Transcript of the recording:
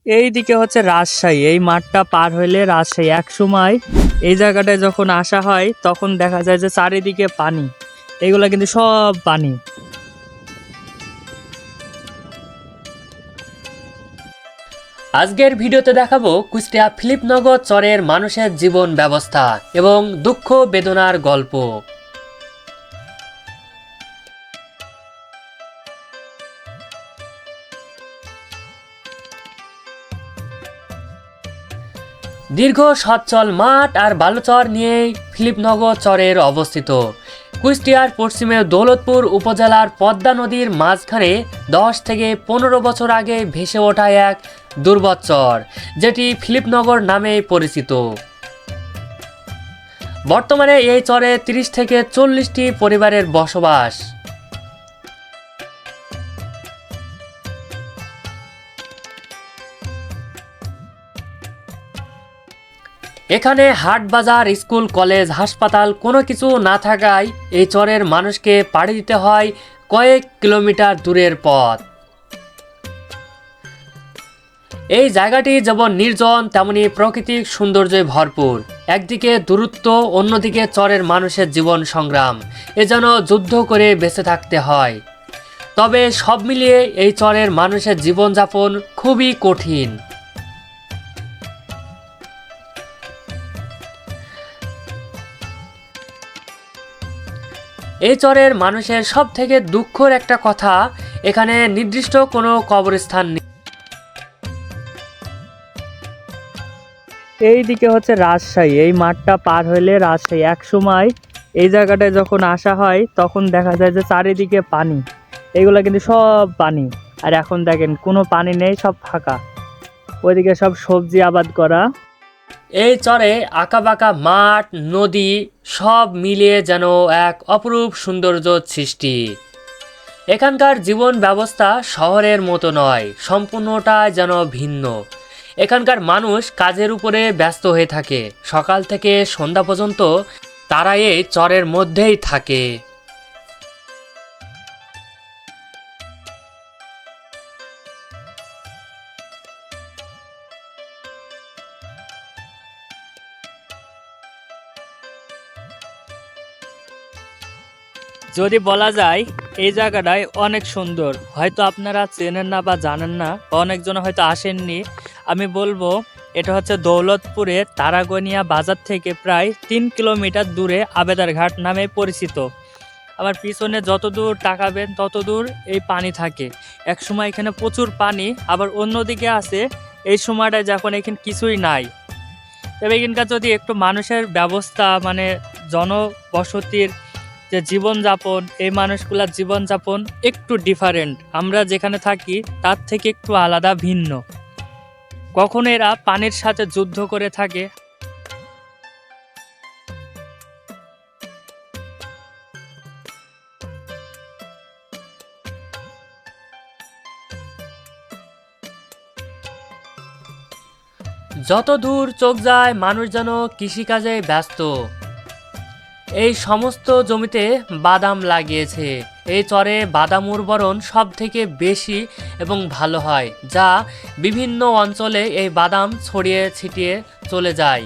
এইদিকে হচ্ছে রাজশাহী। এই মাঠটা পার হইলে রাজশাহী। একসময় এই জায়গাটায় যখন আসা হয় তখন দেখা যায় যে চারিদিকে পানি, এগুলা কিন্তু সব পানি। আজকের ভিডিওতে দেখাবো কুষ্টিয়া ফিলিপনগর চরের মানুষের জীবন ব্যবস্থা এবং দুঃখ বেদনার গল্প। দীর্ঘ সচ্ছল মাঠ আর বালুচর নিয়েই ফিলিপনগর চরের অবস্থিত। কুষ্টিয়ার পশ্চিমে দৌলতপুর উপজেলার পদ্মা নদীর মাঝখানে 10 থেকে 15 বছর আগে ভেসে ওঠা এক দুর্বদ চর, যেটি ফিলিপনগর নামে পরিচিত। বর্তমানে এই চরে 30 থেকে 40টি পরিবারের বসবাস। এখানে হাট বাজার, স্কুল, কলেজ, হাসপাতাল কোনো কিছু না থাকায় এই চরের মানুষকে পাড়ি দিতে হয় কয়েক কিলোমিটার দূরের পথ। এই জায়গাটি যেমন নির্জন তেমনি প্রাকৃতিক সৌন্দর্যে ভরপুর। একদিকে দূরত্ব, অন্যদিকে চরের মানুষের জীবন সংগ্রাম। এ যেন যুদ্ধ করে বেঁচে থাকতে হয়। তবে সব মিলিয়ে এই চরের মানুষের জীবনযাপন খুবই কঠিন। এই চরের মানুষের সব থেকে দুঃখের একটা কথা, এখানে নির্দিষ্ট কোনো কবরস্থান নেই। এইদিকে হচ্ছে রাজশাহী। এই মাঠটা পার হইলে রাজশাহী। একসময় এই জায়গাটায় যখন আসা হয় তখন দেখা যায় যে চারিদিকে পানি, এগুলা কিন্তু সব পানি। আর এখন দেখেন কোনো পানি নেই, সব ফাঁকা। ওইদিকে সব সবজি আবাদ করা। এই চরে আঁকাবাঁকা মাঠ, নদী সব মিলিয়ে যেন এক অপরূপ সৌন্দর্য সৃষ্টি। এখানকার জীবন ব্যবস্থা শহরের মতো নয়, সম্পূর্ণটা যেন ভিন্ন। এখানকার মানুষ কাজের উপরে ব্যস্ত হয়ে থাকে। সকাল থেকে সন্ধ্যা পর্যন্ত তারা এই চরের মধ্যেই থাকে। যদি বলা যায় এই জায়গাটায় অনেক সুন্দর, হয়তো আপনারা চেনেন না বা জানেন না, অনেকজন হয়তো আসেননি। আমি বলবো এটা হচ্ছে দৌলতপুরের তারাগনিয়া বাজার থেকে প্রায় 3 কিলোমিটার দূরে আবেদারঘাট নামে পরিচিত। আমার পিছনে যত দূর তাকাবেন তত দূর এই পানি থাকে। এক সময় এখানে প্রচুর পানি, আবার অন্যদিকে আছে এই সময়টায় যখন এখানে কিছুই নাই। তবে এখানকার যদি একটু মানুষের ব্যবস্থা, মানে জনবসতির যে জীবনযাপন, এই মানুষগুলার জীবনযাপন একটু ডিফারেন্ট। আমরা যেখানে থাকি তার থেকে একটু আলাদা, ভিন্ন। কখন এরা পানির সাথে যুদ্ধ করে থাকে। যত দূর চোখ যায় মানুষ যেন কৃষিকাজে ব্যস্ত। এই সমস্ত জমিতে বাদাম লাগিয়েছে। এই চরে বাদাম উর্বরণ সব থেকে বেশি এবং ভালো হয়, যা বিভিন্ন অঞ্চলে এই বাদাম ছড়িয়ে ছিটিয়ে চলে যায়।